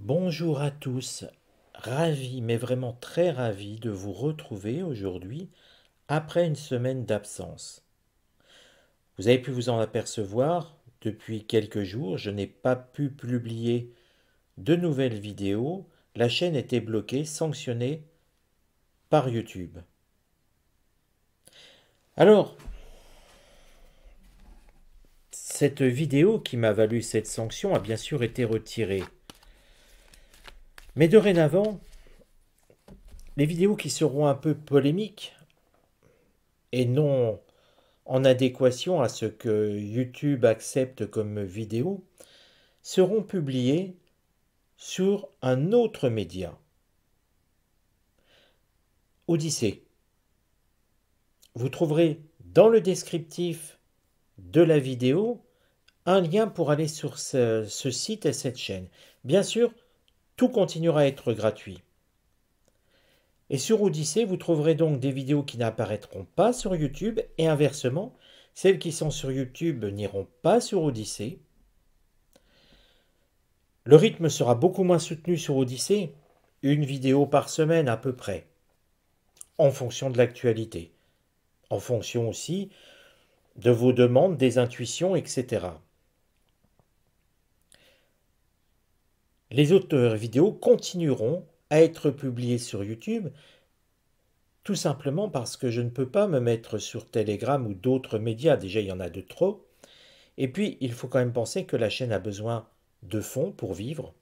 Bonjour à tous, ravi, mais vraiment très ravi de vous retrouver aujourd'hui après une semaine d'absence. Vous avez pu vous en apercevoir, depuis quelques jours, je n'ai pas pu publier de nouvelles vidéos, la chaîne était bloquée, sanctionnée par YouTube. Alors, cette vidéo qui m'a valu cette sanction a bien sûr été retirée. Mais dorénavant, les vidéos qui seront un peu polémiques et non en adéquation à ce que YouTube accepte comme vidéo, seront publiées sur un autre média, Odyssée. Vous trouverez dans le descriptif de la vidéo un lien pour aller sur ce site et cette chaîne. Bien sûr, tout continuera à être gratuit. Et sur Odyssée, vous trouverez donc des vidéos qui n'apparaîtront pas sur YouTube et inversement, celles qui sont sur YouTube n'iront pas sur Odyssée. Le rythme sera beaucoup moins soutenu sur Odyssée, une vidéo par semaine à peu près, en fonction de l'actualité, en fonction aussi de vos demandes, des intuitions, etc. Les auteurs vidéo continueront à être publiés sur YouTube, tout simplement parce que je ne peux pas me mettre sur Telegram ou d'autres médias, déjà il y en a de trop, et puis il faut quand même penser que la chaîne a besoin de fonds pour vivre,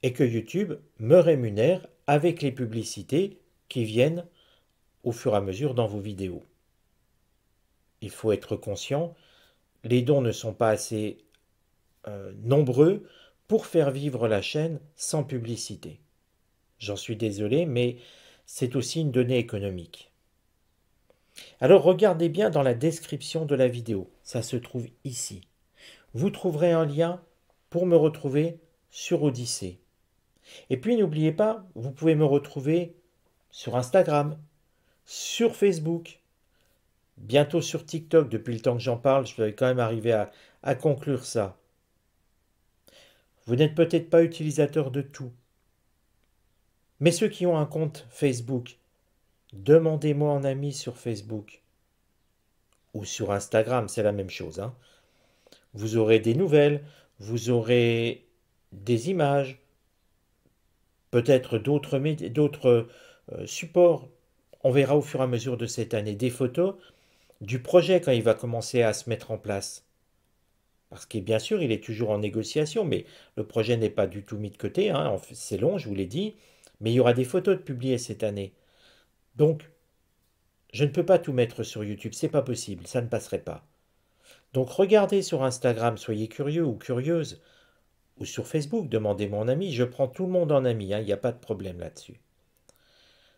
et que YouTube me rémunère avec les publicités qui viennent au fur et à mesure dans vos vidéos. Il faut être conscient, les dons ne sont pas assez nombreux pour faire vivre la chaîne sans publicité. J'en suis désolé, mais c'est aussi une donnée économique. Alors regardez bien dans la description de la vidéo, ça se trouve ici. Vous trouverez un lien pour me retrouver sur Odyssée. Et puis n'oubliez pas, vous pouvez me retrouver sur Instagram, sur Facebook, bientôt sur TikTok. Depuis le temps que j'en parle, je vais quand même arriver à conclure ça. Vous n'êtes peut-être pas utilisateur de tout, mais ceux qui ont un compte Facebook, demandez-moi en ami sur Facebook ou sur Instagram, c'est la même chose, hein. Vous aurez des nouvelles, vous aurez des images, peut-être d'autres supports. On verra au fur et à mesure de cette année des photos du projet quand il va commencer à se mettre en place. Parce que bien sûr, il est toujours en négociation, mais le projet n'est pas du tout mis de côté, hein. C'est long, je vous l'ai dit, mais il y aura des photos de publiées cette année. Donc, je ne peux pas tout mettre sur YouTube, c'est pas possible, ça ne passerait pas. Donc regardez sur Instagram, soyez curieux ou curieuse, ou sur Facebook, demandez mon ami, je prends tout le monde en ami, hein, il n'y a pas de problème là-dessus.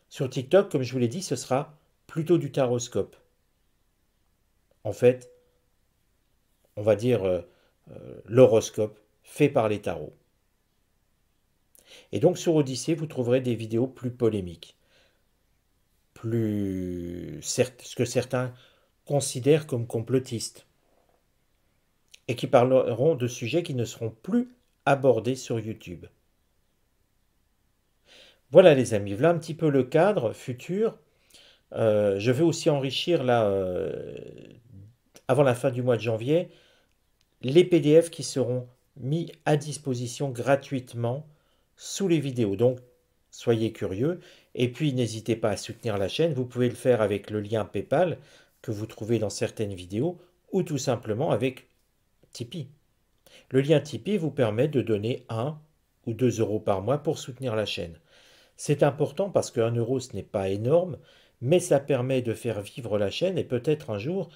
Sur TikTok, comme je vous l'ai dit, ce sera plutôt du taroscope. En fait, on va dire l'horoscope fait par les tarots. Et donc sur Odyssée, vous trouverez des vidéos plus polémiques, ce que certains considèrent comme complotistes, et qui parleront de sujets qui ne seront plus abordés sur YouTube. Voilà les amis, voilà un petit peu le cadre futur. Je vais aussi enrichir là, avant la fin du mois de janvier, les PDF qui seront mis à disposition gratuitement sous les vidéos. Donc, soyez curieux. Et puis, n'hésitez pas à soutenir la chaîne. Vous pouvez le faire avec le lien PayPal que vous trouvez dans certaines vidéos ou tout simplement avec Tipeee. Le lien Tipeee vous permet de donner 1 ou 2 euros par mois pour soutenir la chaîne. C'est important parce que 1 euro, ce n'est pas énorme, mais ça permet de faire vivre la chaîne et peut-être un jour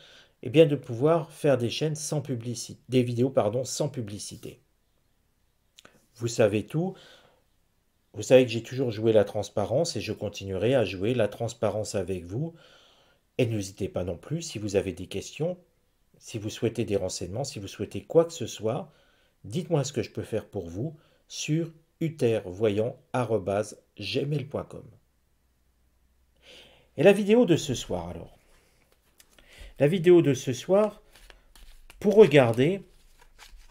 eh bien, de pouvoir faire des chaînes sans publicité, des vidéos pardon, sans publicité. Vous savez tout. Vous savez que j'ai toujours joué la transparence et je continuerai à jouer la transparence avec vous. Et n'hésitez pas non plus si vous avez des questions, si vous souhaitez des renseignements, si vous souhaitez quoi que ce soit, dites-moi ce que je peux faire pour vous sur utervoyant@gmail.com. Et la vidéo de ce soir alors. La vidéo de ce soir, pour regarder,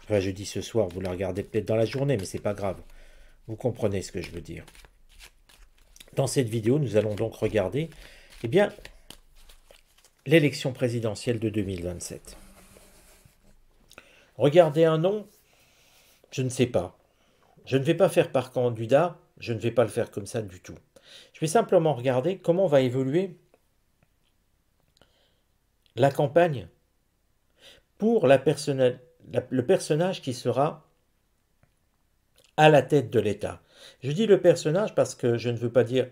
Enfin, je dis ce soir, vous la regardez peut-être dans la journée, mais c'est pas grave. Vous comprenez ce que je veux dire. Dans cette vidéo, nous allons donc regarder, eh bien, l'élection présidentielle de 2027. Regardez un nom, je ne sais pas. Je ne vais pas faire par candidat, je ne vais pas le faire comme ça du tout. Je vais simplement regarder comment va évoluer la campagne pour le personnage qui sera à la tête de l'État. Je dis le personnage parce que je ne veux pas dire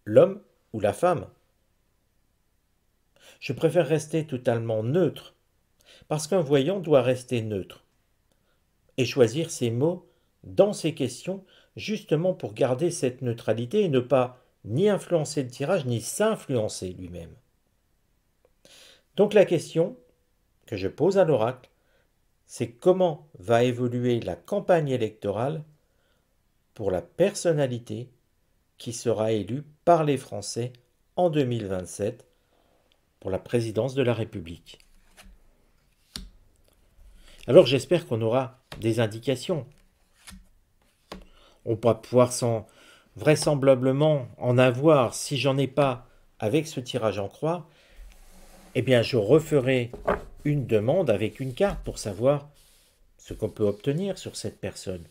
l'homme ou la femme. Je préfère rester totalement neutre, parce qu'un voyant doit rester neutre et choisir ses mots dans ses questions, justement pour garder cette neutralité et ne pas ni influencer le tirage, ni s'influencer lui-même. Donc la question que je pose à l'oracle, c'est comment va évoluer la campagne électorale pour la personnalité qui sera élue par les Français en 2027 pour la présidence de la République. Alors j'espère qu'on aura des indications. On va pouvoir vraisemblablement en avoir. Si j'en ai pas avec ce tirage en croix, eh bien je referai une demande avec une carte pour savoir ce qu'on peut obtenir sur cette personne.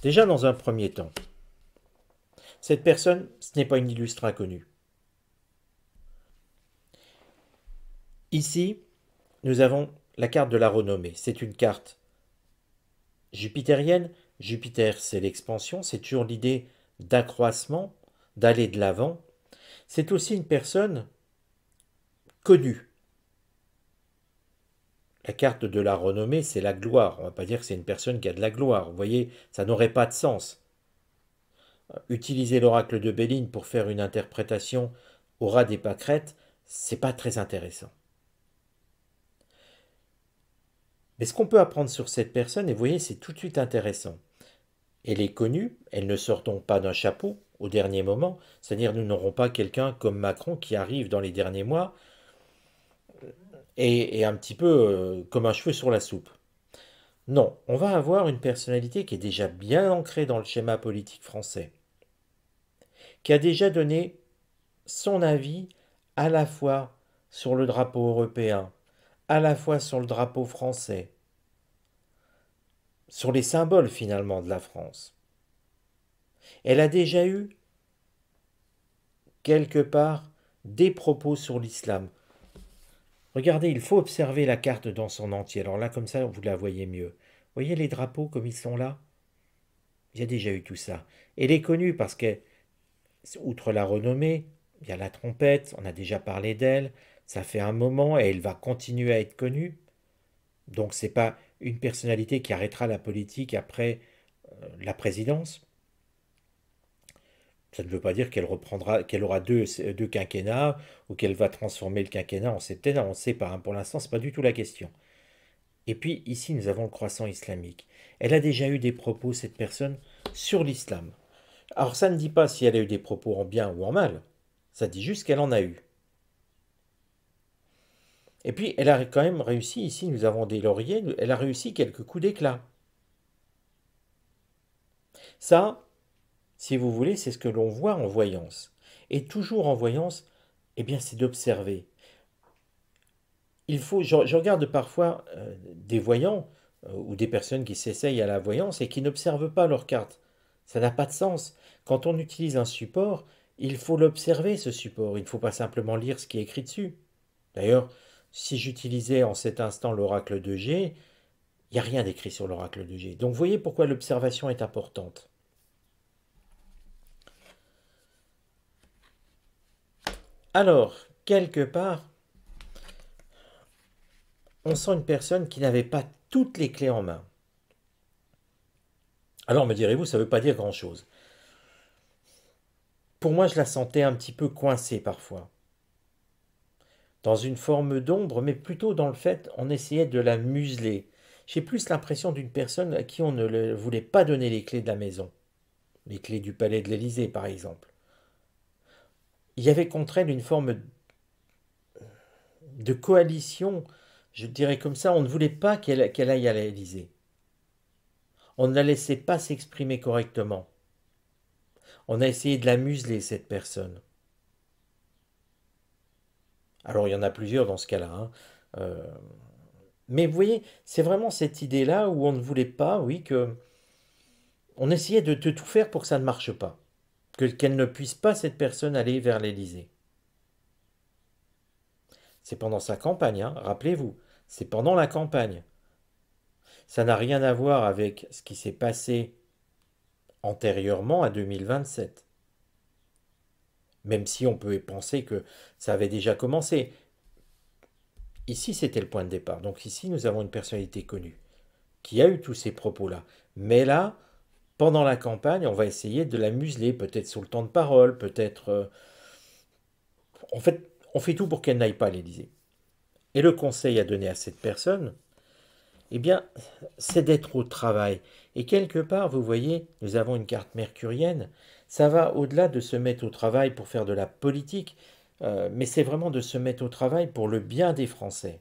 Déjà dans un premier temps, cette personne, ce n'est pas une illustre inconnue. Ici, nous avons la carte de la renommée. C'est une carte jupitérienne. Jupiter, c'est l'expansion, c'est toujours l'idée d'accroissement, d'aller de l'avant. C'est aussi une personne connue. La carte de la renommée, c'est la gloire. On ne va pas dire que c'est une personne qui a de la gloire. Vous voyez, ça n'aurait pas de sens. Utiliser l'oracle de Béline pour faire une interprétation au ras des pâquerettes, c'est pas très intéressant. Mais ce qu'on peut apprendre sur cette personne, et vous voyez, c'est tout de suite intéressant. Elle est connue, elle ne sort donc pas d'un chapeau au dernier moment, c'est-à-dire nous n'aurons pas quelqu'un comme Macron qui arrive dans les derniers mois et un petit peu comme un cheveu sur la soupe. Non, on va avoir une personnalité qui est déjà bien ancrée dans le schéma politique français, qui a déjà donné son avis à la fois sur le drapeau européen, à la fois sur le drapeau français, sur les symboles finalement de la France. Elle a déjà eu, quelque part, des propos sur l'islam. Regardez, il faut observer la carte dans son entier. Alors là, comme ça, vous la voyez mieux. Voyez les drapeaux comme ils sont là? Il y a déjà eu tout ça. Elle est connue parce que, outre la renommée, il y a la trompette, on a déjà parlé d'elle, ça fait un moment et elle va continuer à être connue. Donc c'est pas une personnalité qui arrêtera la politique après la présidence. Ça ne veut pas dire qu'elle reprendra, qu'elle aura deux quinquennats ou qu'elle va transformer le quinquennat en septennat. On ne sait pas. Hein. Pour l'instant, ce n'est pas du tout la question. Et puis ici, nous avons le croissant islamique. Elle a déjà eu des propos, cette personne, sur l'islam. Alors ça ne dit pas si elle a eu des propos en bien ou en mal. Ça dit juste qu'elle en a eu. Et puis, elle a quand même réussi, ici nous avons des lauriers, elle a réussi quelques coups d'éclat. Ça, si vous voulez, c'est ce que l'on voit en voyance. Et toujours en voyance, eh bien, c'est d'observer. Je regarde parfois des voyants ou des personnes qui s'essayent à la voyance et qui n'observent pas leur carte. Ça n'a pas de sens. Quand on utilise un support, il faut l'observer, ce support. Il ne faut pas simplement lire ce qui est écrit dessus. D'ailleurs, si j'utilisais en cet instant l'oracle de G, il n'y a rien d'écrit sur l'oracle de G. Donc vous voyez pourquoi l'observation est importante. Alors, quelque part, on sent une personne qui n'avait pas toutes les clés en main. Alors me direz-vous, ça ne veut pas dire grand-chose. Pour moi, je la sentais un petit peu coincée parfois. Dans une forme d'ombre, mais plutôt dans le fait, on essayait de la museler. J'ai plus l'impression d'une personne à qui on ne voulait pas donner les clés de la maison. Les clés du palais de l'Élysée, par exemple. Il y avait contre elle une forme de coalition je dirais comme ça, on ne voulait pas qu'elle aille à l'Élysée. On ne la laissait pas s'exprimer correctement. On a essayé de la museler, cette personne. Alors il y en a plusieurs dans ce cas-là, hein. Euh, mais vous voyez, c'est vraiment cette idée-là où on ne voulait pas, oui, que on essayait de tout faire pour que ça ne marche pas, qu'elle ne puisse pas, cette personne, aller vers l'Élysée. C'est pendant sa campagne, hein, rappelez-vous, c'est pendant la campagne. Ça n'a rien à voir avec ce qui s'est passé antérieurement à 2027. Même si on peut penser que ça avait déjà commencé. Ici, c'était le point de départ. Donc ici, nous avons une personnalité connue qui a eu tous ces propos-là. Mais là, pendant la campagne, on va essayer de la museler, peut-être sur le temps de parole, peut-être... en fait, on fait tout pour qu'elle n'aille pas à l'Élysée. Et le conseil à donner à cette personne, eh bien, c'est d'être au travail. Et quelque part, vous voyez, nous avons une carte mercurienne. Ça va au-delà de se mettre au travail pour faire de la politique, mais c'est vraiment de se mettre au travail pour le bien des Français.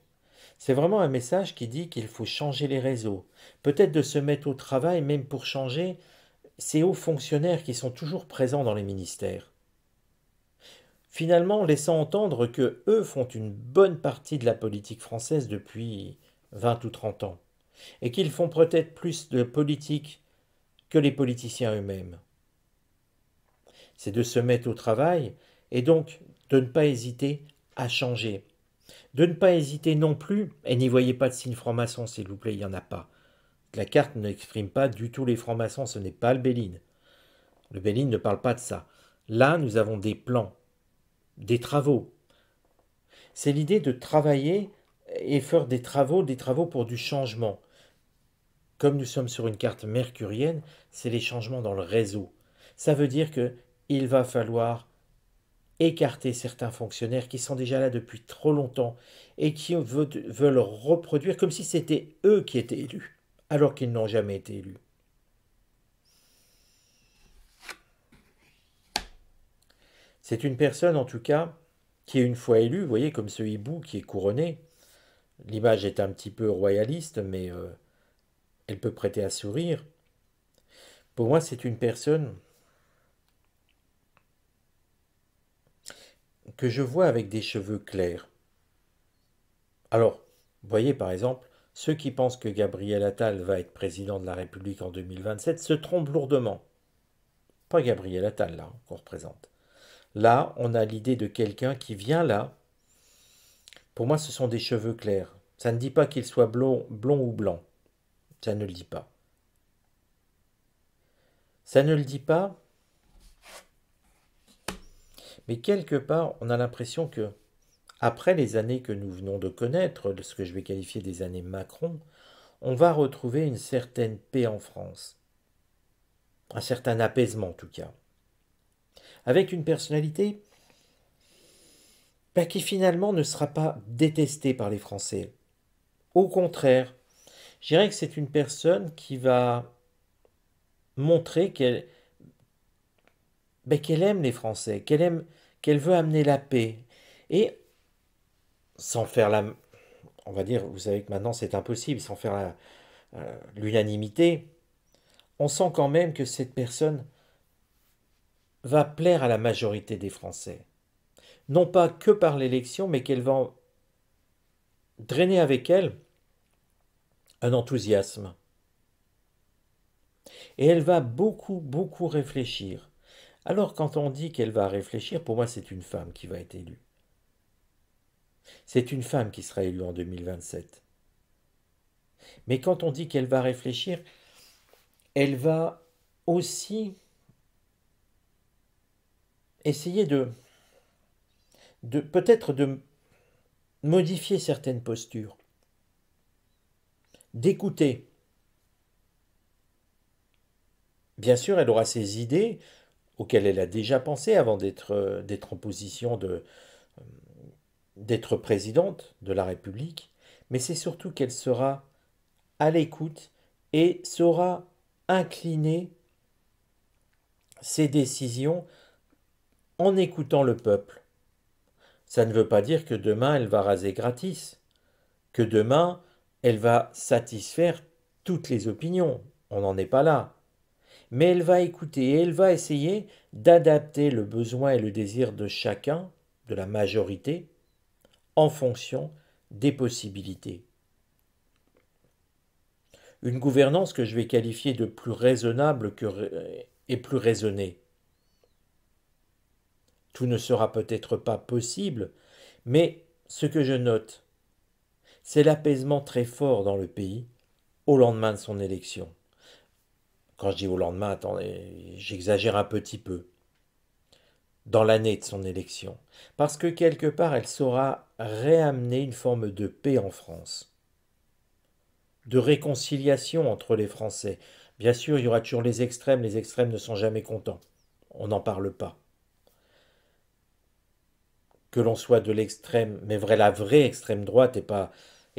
C'est vraiment un message qui dit qu'il faut changer les réseaux. Peut-être de se mettre au travail même pour changer ces hauts fonctionnaires qui sont toujours présents dans les ministères. Finalement, laissant entendre que eux font une bonne partie de la politique française depuis 20 ou 30 ans, et qu'ils font peut-être plus de politique que les politiciens eux-mêmes. C'est de se mettre au travail et donc de ne pas hésiter à changer. De ne pas hésiter non plus, et n'y voyez pas de signe franc-maçon s'il vous plaît, il n'y en a pas. La carte n'exprime pas du tout les francs-maçons, ce n'est pas le Béline. Le Béline ne parle pas de ça. Là, nous avons des plans, des travaux. C'est l'idée de travailler et faire des travaux pour du changement. Comme nous sommes sur une carte mercurienne, c'est les changements dans le réseau. Ça veut dire que il va falloir écarter certains fonctionnaires qui sont déjà là depuis trop longtemps et qui veulent reproduire comme si c'était eux qui étaient élus, alors qu'ils n'ont jamais été élus. C'est une personne, en tout cas, qui est une fois élue, vous voyez, comme ce hibou qui est couronné. L'image est un petit peu royaliste, mais elle peut prêter à sourire. Pour moi, c'est une personne que je vois avec des cheveux clairs. Alors, vous voyez par exemple, ceux qui pensent que Gabriel Attal va être président de la République en 2027 se trompent lourdement. Pas Gabriel Attal, là, qu'on représente. Là, on a l'idée de quelqu'un qui vient là. Pour moi, ce sont des cheveux clairs. Ça ne dit pas qu'il soit blond ou blanc. Ça ne le dit pas. Ça ne le dit pas, mais quelque part, on a l'impression que, après les années que nous venons de connaître, de ce que je vais qualifier des années Macron, on va retrouver une certaine paix en France. Un certain apaisement en tout cas. Avec une personnalité qui finalement ne sera pas détestée par les Français. Au contraire, je dirais que c'est une personne qui va montrer qu'elle aime les Français, qu'elle veut amener la paix. Et sans faire on va dire, vous savez que maintenant c'est impossible, sans faire l'unanimité, on sent quand même que cette personne va plaire à la majorité des Français. Non pas que par l'élection, mais qu'elle va drainer avec elle un enthousiasme. Et elle va beaucoup, beaucoup réfléchir. Alors quand on dit qu'elle va réfléchir, pour moi c'est une femme qui va être élue. C'est une femme qui sera élue en 2027. Mais quand on dit qu'elle va réfléchir, elle va aussi essayer peut-être de modifier certaines postures, d'écouter. Bien sûr, elle aura ses idées auxquelles elle a déjà pensé avant d'être en position d'être présidente de la République, mais c'est surtout qu'elle sera à l'écoute et saura incliner ses décisions en écoutant le peuple. Ça ne veut pas dire que demain elle va raser gratis. que demain, elle va satisfaire toutes les opinions. On n'en est pas là. Mais elle va écouter et elle va essayer d'adapter le besoin et le désir de chacun, de la majorité, en fonction des possibilités. Une gouvernance que je vais qualifier de plus raisonnable et plus raisonnée. Tout ne sera peut-être pas possible, mais ce que je note, c'est l'apaisement très fort dans le pays au lendemain de son élection. Quand je dis au lendemain, attendez, j'exagère un petit peu. Dans l'année de son élection. Parce que quelque part, elle saura réamener une forme de paix en France, de réconciliation entre les Français. Bien sûr, il y aura toujours les extrêmes ne sont jamais contents. On n'en parle pas. Que l'on soit de l'extrême, mais la vraie extrême droite et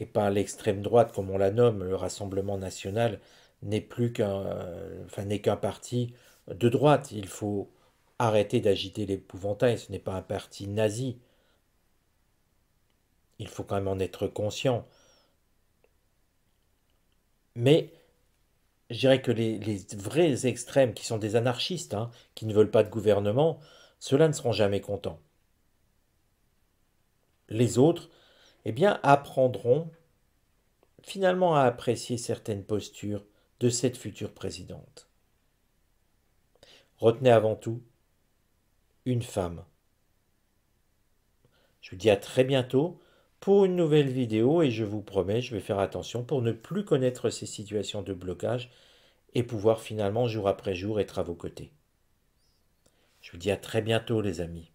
pas l'extrême droite comme on la nomme, le Rassemblement national n'est qu'un parti de droite. Il faut arrêter d'agiter l'épouvantail. Ce n'est pas un parti nazi. Il faut quand même en être conscient. Mais je dirais que les vrais extrêmes, qui sont des anarchistes, hein, qui ne veulent pas de gouvernement, ceux-là ne seront jamais contents. Les autres, eh bien, apprendront finalement à apprécier certaines postures de cette future présidente. Retenez avant tout, une femme. Je vous dis à très bientôt pour une nouvelle vidéo et je vous promets, je vais faire attention pour ne plus connaître ces situations de blocage et pouvoir finalement jour après jour être à vos côtés. Je vous dis à très bientôt les amis.